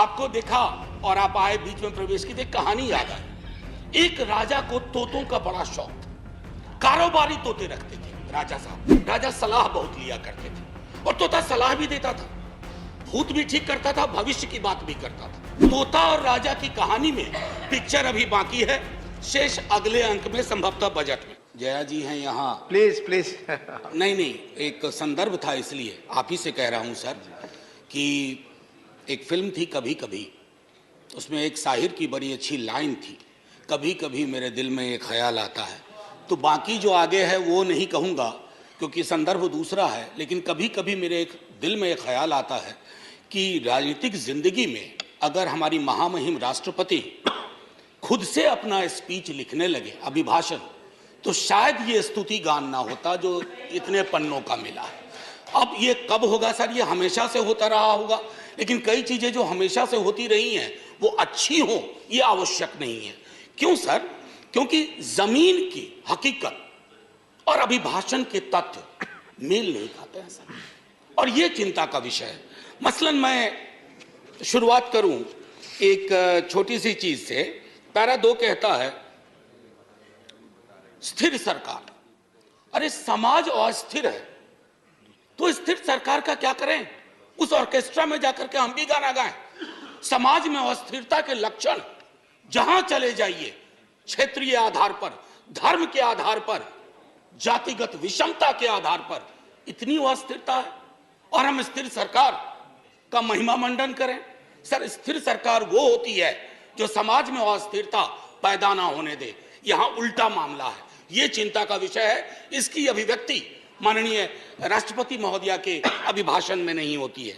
आपको देखा और आप आए, बीच में प्रवेश की, तो एक कहानी याद आई। एक राजा को तोतों का बड़ा शौक था। कारोबारी तोते रखते थे राजा साहब। राजा सलाह बहुत लिया करते थे और तोता सलाह भी देता था, भूत भी ठीक करता था, भविष्य की बात भी करता था। तोता और राजा की कहानी में पिक्चर अभी बाकी है, शेष अगले अंक में, संभवतः बजट में। जया जी हैं यहाँ। Please please. नहीं, एक संदर्भ था, इसलिए आप ही से कह रहा हूं सर कि एक फिल्म थी कभी कभी, उसमें एक शाहिर की बड़ी अच्छी लाइन थी, कभी कभी मेरे दिल में एक ख्याल आता है। तो बाकी जो आगे है वो नहीं कहूँगा क्योंकि संदर्भ दूसरा है, लेकिन कभी कभी मेरे एक दिल में एक ख्याल आता है कि राजनीतिक जिंदगी में अगर हमारी महामहिम राष्ट्रपति खुद से अपना स्पीच लिखने लगे, अभिभाषण, तो शायद ये स्तुति गान ना होता जो इतने पन्नों का मिला है। अब ये कब होगा सर? ये हमेशा से होता रहा होगा, लेकिन कई चीजें जो हमेशा से होती रही हैं वो अच्छी हो ये आवश्यक नहीं है। क्यों सर? क्योंकि जमीन की हकीकत और अभिभाषण के तथ्य मेल नहीं खाते हैं सर, और ये चिंता का विषय है। मसलन मैं शुरुआत करूं एक छोटी सी चीज से। पैरा 2 कहता है स्थिर सरकार। अरे समाज अस्थिर है तो स्थिर सरकार का क्या करें? उस ऑर्केस्ट्रा में जाकर के हम भी गाना गाएं? समाज में अस्थिरता के लक्षण जहां चले जाइए, क्षेत्रीय आधार पर, धर्म के आधार पर, जातिगत विषमता के आधार पर इतनी अस्थिरता है और हम स्थिर सरकार का महिमा मंडन करें? सर, स्थिर सरकार वो होती है जो समाज में अस्थिरता पैदा ना होने दे। यहां उल्टा मामला है, ये चिंता का विषय है। इसकी अभिव्यक्ति माननीय राष्ट्रपति महोदया के अभिभाषण में नहीं होती है।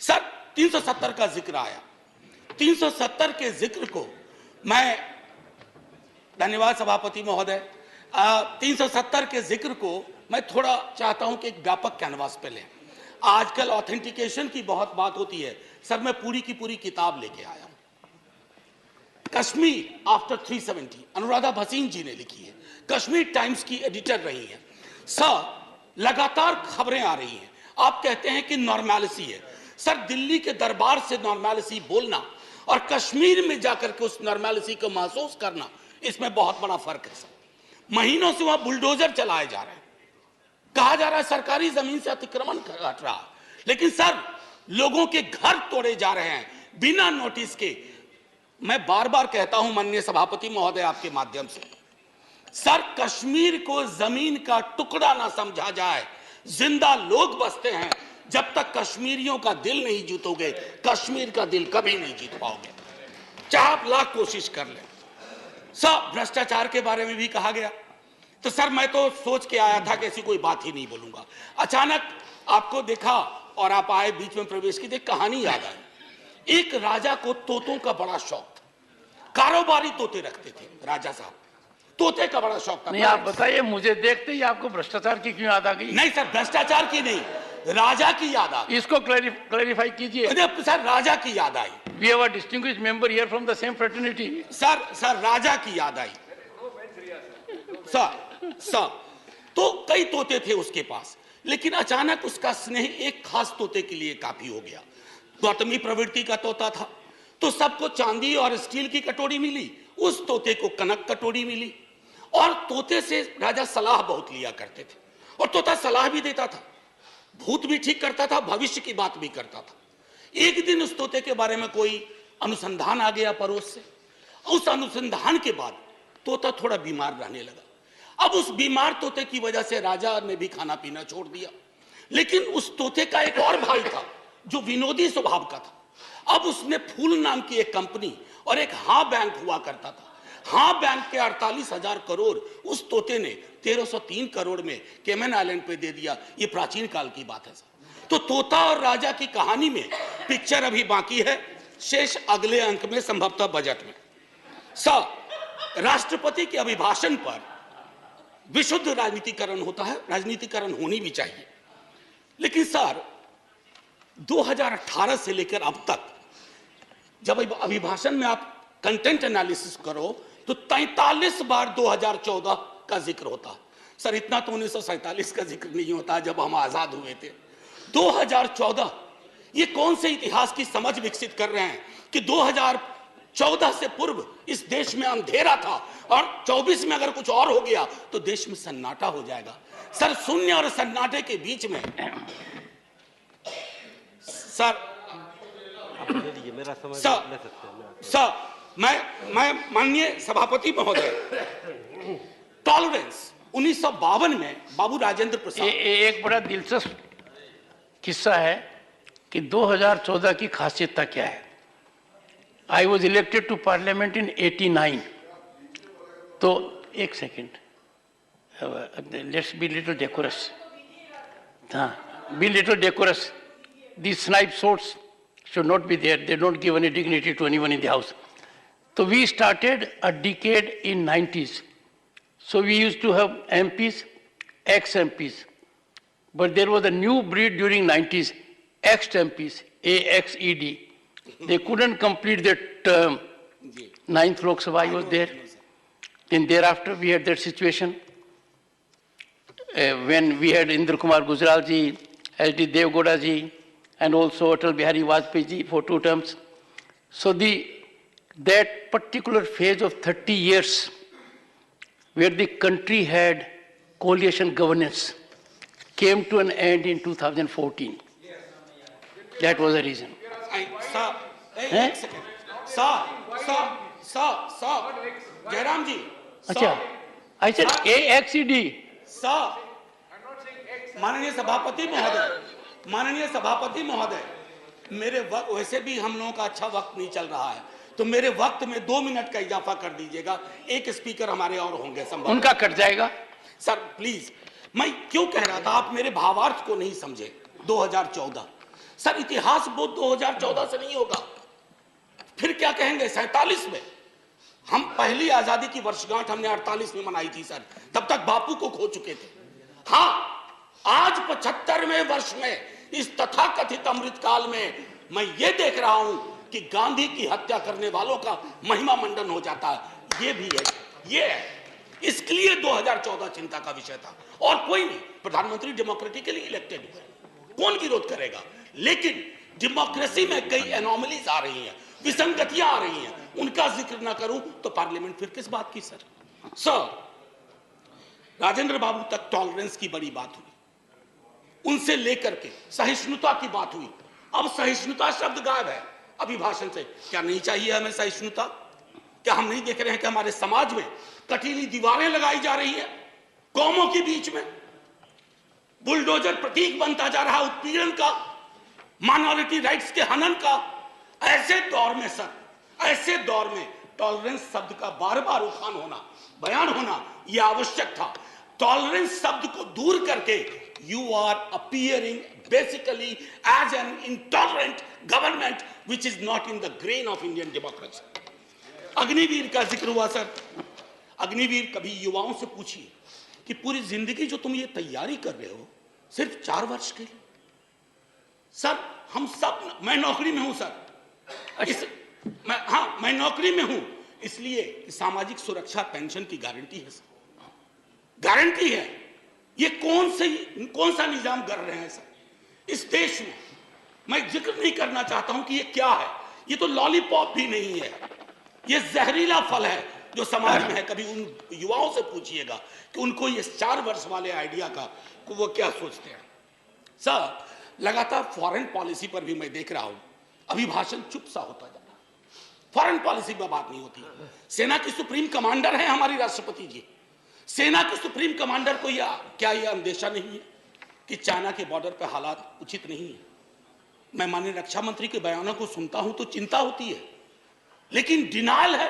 सर, 370 का जिक्र आया। 370 के जिक्र को मैं, धन्यवाद सभापति महोदय, 370 के जिक्र को मैं थोड़ा चाहता हूं कि एक व्यापक कैनवास पे लें। आजकल ऑथेंटिकेशन की बहुत बात होती है। सर, मैं पूरी की पूरी किताब लेके आया हूं, कश्मीर आफ्टर 370, अनुराधा भसीन जी ने लिखी है, कश्मीर टाइम्स की एडिटर रही है। सर, लगातार खबरें आ रही हैं, आप कहते हैं कि नॉर्मैलिसी है। सर, दिल्ली के दरबार से नॉर्मैलिसी बोलना और कश्मीर में जाकर के उस नॉर्मैलिसी को महसूस करना, इसमें बहुत बड़ा फर्क है सर। महीनों से वहां बुलडोजर चलाए जा रहे हैं, कहा जा रहा है सरकारी जमीन से अतिक्रमण हट रहा, लेकिन सर लोगों के घर तोड़े जा रहे हैं बिना नोटिस के। मैं बार बार कहता हूं माननीय सभापति महोदय आपके माध्यम से, सर, कश्मीर को जमीन का टुकड़ा ना समझा जाए। जिंदा लोग बसते हैं। जब तक कश्मीरियों का दिल नहीं जीतोगे, कश्मीर का दिल कभी नहीं जीत पाओगे, चाहे आप लाख कोशिश कर लें। सर, भ्रष्टाचार के बारे में भी कहा गया, तो सर मैं तो सोच के आया था कि ऐसी कोई बात ही नहीं बोलूंगा। अचानक आपको देखा और आप आए, बीच में प्रवेश की, तो एक कहानी याद आई। एक राजा को तोतों का बड़ा शौक था। कारोबारी तोते रखते थे राजा साहब, तोते का बड़ा शौक था। नहीं, आप बताइए, मुझे देखते ही आपको भ्रष्टाचार की क्यों याद आ गई? नहीं सर, भ्रष्टाचार की नहीं, राजा की याद आ गई। इसको क्लैरिफाई कीजिए। सर, राजा की याद आई। We have a distinguished member here from the same fraternity. Sir Raja की याद आई। सर तो कई तोते थे उसके पास, लेकिन अचानक उसका स्नेह एक खास तोते के लिए काफी हो गया। गौतमी प्रवृत्ति का तोता था, तो सबको चांदी और स्टील की कटोरी मिली, उस तोते को कनक कटोरी मिली। और तोते से राजा सलाह बहुत लिया करते थे, और तोता सलाह भी देता था, भूत भी ठीक करता था, भविष्य की बात भी करता था। एक दिन उस तोते के बारे में कोई अनुसंधान आ गया पड़ोस से। उस अनुसंधान के बाद तोता थोड़ा बीमार रहने लगा। अब उस बीमार तोते की वजह से राजा ने भी खाना पीना छोड़ दिया। लेकिन उस तोते का एक और भाई था जो विनोदी स्वभाव का था। अब उसने फूल नाम की एक कंपनी और एक हाँ बैंक हुआ करता था। हाँ बैंक के 48,000 करोड़ उस तोते ने 1303 करोड़ में केमन आइलैंड पे दे दिया। ये प्राचीन काल की बात है सर। तो तोता और राजा की कहानी में पिक्चर अभी बाकी है, शेष अगले अंक में, संभवतः बजट में। सर, राष्ट्रपति के अभिभाषण पर विशुद्ध राजनीतिकरण होता है, राजनीतिकरण होनी भी चाहिए। लेकिन सर, 2018 से लेकर अब तक जब अभिभाषण में आप कंटेंट एनालिसिस करो तो 43 बार 2014 का जिक्र होता है। सर, इतना तो 1947 का जिक्र नहीं होता जब हम आजाद हुए थे। 2014 ये कौन से इतिहास की समझ विकसित कर रहे हैं कि 2014 से पूर्व इस देश में अंधेरा था और 24 में अगर कुछ और हो गया तो देश में सन्नाटा हो जाएगा। सर, शून्य और सन्नाटे के बीच में सर मेरा समय ले सकते हैं सर, मैं माननीय सभापति महोदय, टॉलरेंस 1952 में बाबू राजेंद्र प्रसाद, एक बड़ा दिलचस्प किस्सा है कि 2014 की खासियत क्या है। I was elected to parliament in 89। तो एक second, let's be little decorous. हाँ, be little decorous. These snipe swords should not be there. They don't give any dignity to anyone in the house. So we started a decade in 90s. So we used to have MPs, ex-MPs. But there was a new breed during 90s, ex-MPs, AXED. They couldn't complete their term. 9th Lok Sabha was there. Then thereafter we had that situation when we had Indra Kumar Gujral ji, H.D. Devgowda ji, and also Atal Bihari Vajpayee ji for 2 terms. So that particular phase of 30 years where the country had coalition governance came to an end in 2014. That was the reason. Sir, एक second, sir, Jairam जी, अच्छा, I said AXED. Sir, माननीय सभापति महोदय, मेरे वक्त वैसे भी हम लोगों का अच्छा वक्त नहीं चल रहा है, तो मेरे वक्त में 2 मिनट का इजाफा कर दीजिएगा। एक स्पीकर हमारे और होंगे, संभव उनका कट जाएगा। सर प्लीज, मैं क्यों कह रहा था, आप मेरे भावार्थ को नहीं समझे। 2014 सर, इतिहास बोध 2014 से नहीं होगा, फिर क्या कहेंगे 47 में। हम पहली आजादी की वर्षगांठ हमने 48 में मनाई थी सर, तब तक बापू को खो चुके थे। हाँ, आज 75वें वर्ष में इस तथाकथित अमृतकाल में मैं ये देख रहा हूं कि गांधी की हत्या करने वालों का महिमा मंडन हो जाता है। ये भी है, ये है, इसके लिए 2014 चिंता का विषय था। और कोई नहीं, प्रधानमंत्री डेमोक्रेटिकली इलेक्टेड हुए, कौन विरोध करेगा। लेकिन डेमोक्रेसी में कई एनोमलीज आ रही हैं, विसंगतियां आ रही हैं, उनका जिक्र ना करूं तो पार्लियामेंट फिर किस बात की। सर, राजेंद्र बाबू तक टॉलरेंस की बड़ी बात हुई, उनसे लेकर के सहिष्णुता की बात हुई। अब सहिष्णुता शब्द गायब है अभिभाषण से। क्या नहीं चाहिए हमें सहिष्णुता? क्या हम नहीं देख रहे हैं कि हमारे समाज में कटीली दीवारें लगाई जा रही है कौमों के बीच में? बुलडोजर प्रतीक बनता जा रहा उत्पीड़न का, माइनॉरिटी राइट्स के हनन का। ऐसे दौर में सर, ऐसे दौर में टॉलरेंस शब्द का बार बार उठान होना, बयान होना यह आवश्यक था। टॉलरेंस शब्द को दूर करके you are appearing basically as an intolerant government which is not in the grain of Indian democracy. Agniveer का जिक्र हुआ सर। अग्निवीर, कभी युवाओं से पूछिए कि पूरी जिंदगी जो तुम ये तैयारी कर रहे हो सिर्फ 4 वर्ष के लिए। सर, हम सब, मैं नौकरी में हूं सर, मैं नौकरी में हूं, इसलिए सामाजिक सुरक्षा पेंशन की गारंटी है सर, गारंटी है। ये कौन सा निजाम कर रहे हैं सर इस देश में? मैं जिक्र नहीं करना चाहता हूं कि ये क्या है। ये तो लॉलीपॉप भी नहीं है, ये जहरीला फल है जो समाज में है। कभी उन युवाओं से पूछिएगा कि उनको ये 4 वर्ष वाले आइडिया का वो क्या सोचते हैं। सर, लगातार फॉरेन पॉलिसी पर भी मैं देख रहा हूं अभिभाषण चुप सा होता जा रहा है। फॉरेन पॉलिसी पर बात नहीं होती। सेना की सुप्रीम कमांडर है हमारी राष्ट्रपति जी। सेना के सुप्रीम कमांडर को क्या यह अंदेशा नहीं है कि चाइना के बॉर्डर पर हालात उचित नहीं है? मैं माननीय रक्षा मंत्री के बयानों को सुनता हूं तो चिंता होती है, लेकिन डिनायल है,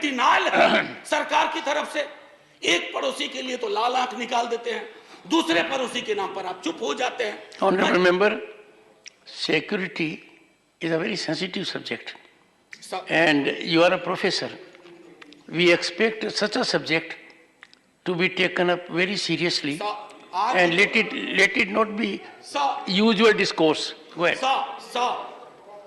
डिनायल है सरकार की तरफ से। एक पड़ोसी के लिए तो लाल आंख निकाल देते हैं, दूसरे पड़ोसी के नाम पर आप चुप हो जाते हैं। Honorable member, security is a very sensitive subject, and you are a professor. We expect such a subject to be taken up very seriously, and let it not be usual discourse. Go ahead. Sir,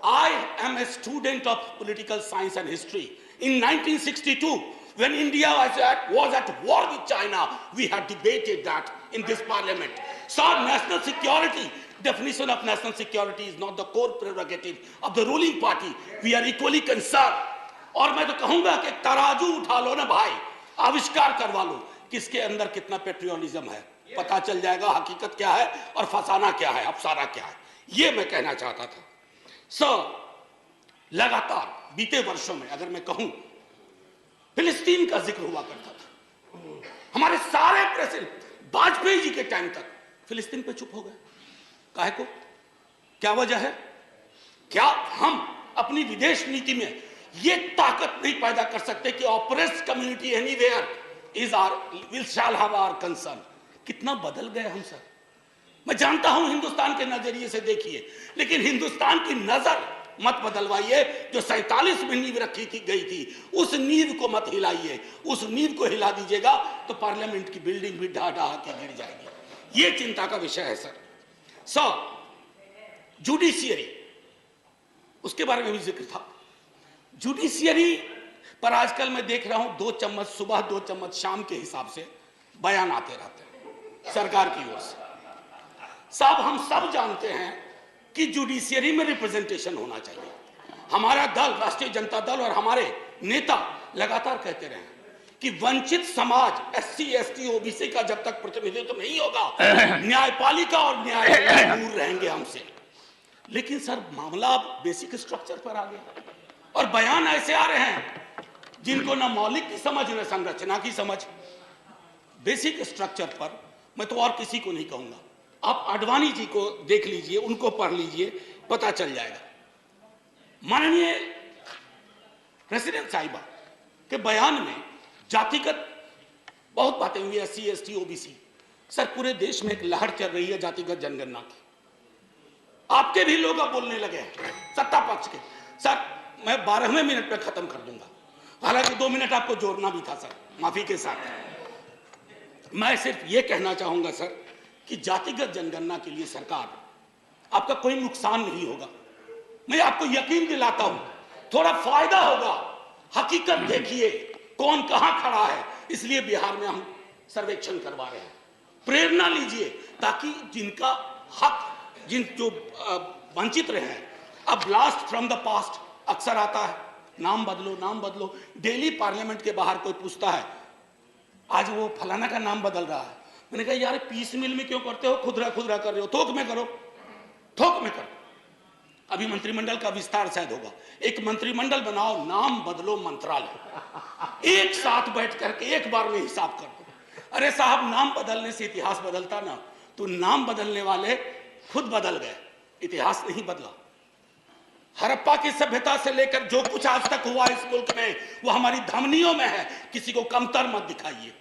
I am a student of political science and history. In 1962, when India was at war with China, we had debated that in this parliament. Sir, national security definition of national security is not the core prerogative of the ruling party. We are equally concerned. और मैं तो कहूंगा कि तराजू उठा लो ना भाई, आविष्कार करवा लो किसके अंदर कितना पेट्रियोटिज्म है, पता चल जाएगा हकीकत क्या है और फसाना क्या है, अफसाना क्या है। ये मैं कहना चाहता था। लगातार बीते वर्षों में अगर मैं कहूं, फिलिस्तीन का जिक्र हुआ करता था। हमारे सारे प्रेसिडेंट वाजपेयी जी के टाइम तक फिलिस्तीन पे चुप हो गए। काहे को? क्या वजह है? क्या हम अपनी विदेश नीति में ये ताकत नहीं पैदा कर सकते कि oppressed community anywhere is our shall have our concern? कितना बदल गए हम सर। मैं जानता हूं हिंदुस्तान के नजरिए से देखिए, लेकिन हिंदुस्तान की नजर मत बदलवाइए। जो 47 में नींव रखी थी गई थी, उस नींव को मत हिलाइए। उस नींव को हिला दीजिएगा तो पार्लियामेंट की बिल्डिंग भी ढा ढा के गिर जाएगी। ये चिंता का विषय है सर। जुडिशियरी, उसके बारे में भी जिक्र था। जुडिशियरी पर आजकल मैं देख रहा हूं 2 चम्मच सुबह 2 चम्मच शाम के हिसाब से बयान आते रहते हैं सरकार की ओर से। साहब हम सब जानते हैं कि जुडिशियरी में रिप्रेजेंटेशन होना चाहिए। हमारा दल राष्ट्रीय जनता दल और हमारे नेता लगातार कहते रहे कि वंचित समाज SC ST OBC का जब तक प्रतिनिधित्व नहीं होगा, न्यायपालिका और न्यायालय दूर रहेंगे हमसे। लेकिन सर मामला अब बेसिक स्ट्रक्चर पर आ गया और बयान ऐसे आ रहे हैं जिनको ना मौलिक की समझ न संरचना की समझ। बेसिक स्ट्रक्चर पर मैं तो और किसी को नहीं कहूंगा, आप आडवाणी जी को देख लीजिए, उनको पढ़ लीजिए, पता चल जाएगा। माननीय प्रेसिडेंट साहिबा के बयान में जातिगत बहुत बातें हुई, SC ST OBC। सर पूरे देश में एक लहर चल रही है जातिगत जनगणना की। आपके भी लोग अब बोलने लगे हैं सत्ता पक्ष के। सर मैं 12वें मिनट पे खत्म कर दूंगा, हालांकि 2 मिनट आपको जोड़ना भी था सर, माफी के साथ। मैं सिर्फ ये कहना चाहूंगा सर कि जातिगत जनगणना के लिए सरकार, आपका कोई नुकसान नहीं होगा। मैं आपको यकीन दिलाता हूं, थोड़ा फायदा होगा। हकीकत देखिए कौन कहां खड़ा है, इसलिए बिहार में हम सर्वेक्षण करवा रहे हैं। प्रेरणा लीजिए ताकि जिनका हक, जो वंचित रहे हैं, अब ब्लास्ट फ्रॉम द पास्ट अक्सर आता है, नाम बदलो नाम बदलो। डेली पार्लियामेंट के बाहर कोई पूछता है आज वो फलाना का नाम बदल रहा है। मैंने कहा यार पीस मिल में क्यों करते हो, खुदरा खुदरा कर रहे हो, थोक में करो, थोक में करो। अभी मंत्रिमंडल का विस्तार शायद होगा, एक मंत्रिमंडल बनाओ, नाम बदलो मंत्रालय, एक साथ बैठ करके एक बार में हिसाब कर दो। अरे साहब नाम बदलने से इतिहास बदलता ना, तो नाम बदलने वाले खुद बदल गए, इतिहास नहीं बदला। हड़प्पा की सभ्यता से लेकर जो कुछ आज तक हुआ इस मुल्क में, वो हमारी धमनियों में है, किसी को कमतर मत दिखाइए।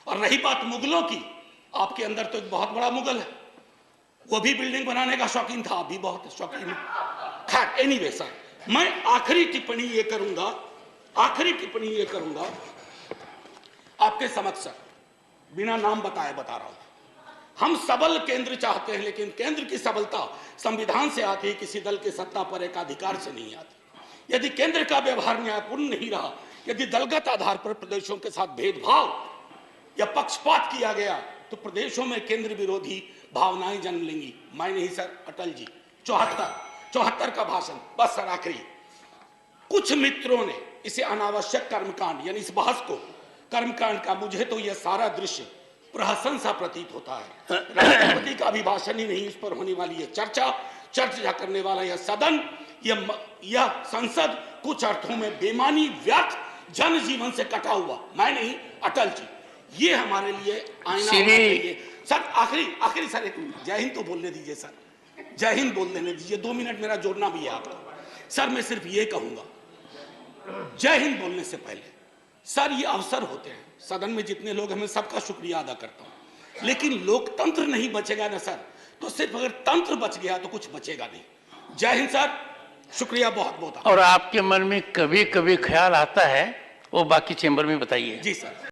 और रही बात मुगलों की, आपके अंदर तो एक बहुत बड़ा मुगल है, वो भी बिल्डिंग बनाने का शौकीन था, अभी बहुत शौकीन। खैर एनीवे सर, मैं आखिरी टिप्पणी ये करूंगा आपके समक्ष सर, बिना नाम बताए बता रहा हूं। हम सबल केंद्र चाहते हैं, लेकिन केंद्र की सबलता संविधान से आती है, किसी दल के सत्ता पर एक अधिकार से नहीं आती। यदि केंद्र का व्यवहार न्यायपूर्ण नहीं रहा, यदि दलगत आधार पर प्रदेशों के साथ भेदभाव या पक्षपात किया गया, तो प्रदेशों में केंद्र विरोधी भावनाएं जन्म लेंगी। मैं नहीं सर, अटल जी 74 का भाषण। बस सर आखिरी, कुछ मित्रों ने इसे अनावश्यक कर्मकांड, यानी इस बहस को कर्मकांड का, मुझे तो यह सारा दृश्य प्रहसन सा प्रतीत होता है। राष्ट्रपति का अभिभाषण ही नहीं, इस पर होने वाली यह चर्चा करने वाला यह सदन, यह संसद कुछ अर्थों में बेमानी, व्यर्थ, जनजीवन से कटा हुआ। मैं नहीं, अटल जी, ये हमारे लिए आईना होना चाहिए। सर आखिरी सर, एक जय हिंद तो बोलने दीजिए सर, जय हिंद बोल देने दीजिए, 2 मिनट मेरा जोड़ना भी है आपका। सर मैं सिर्फ ये कहूंगा, जय हिंद बोलने से पहले सर ये अवसर होते हैं, सदन में जितने लोग हैं मैं सबका शुक्रिया अदा करता हूं, लेकिन लोकतंत्र नहीं बचेगा ना सर, तो सिर्फ अगर तंत्र बच गया तो कुछ बचेगा नहीं। जय हिंद सर, शुक्रिया बहुत बहुत। और आपके मन में कभी कभी ख्याल आता है, वो बाकी चेंबर में बताइए। जी सर।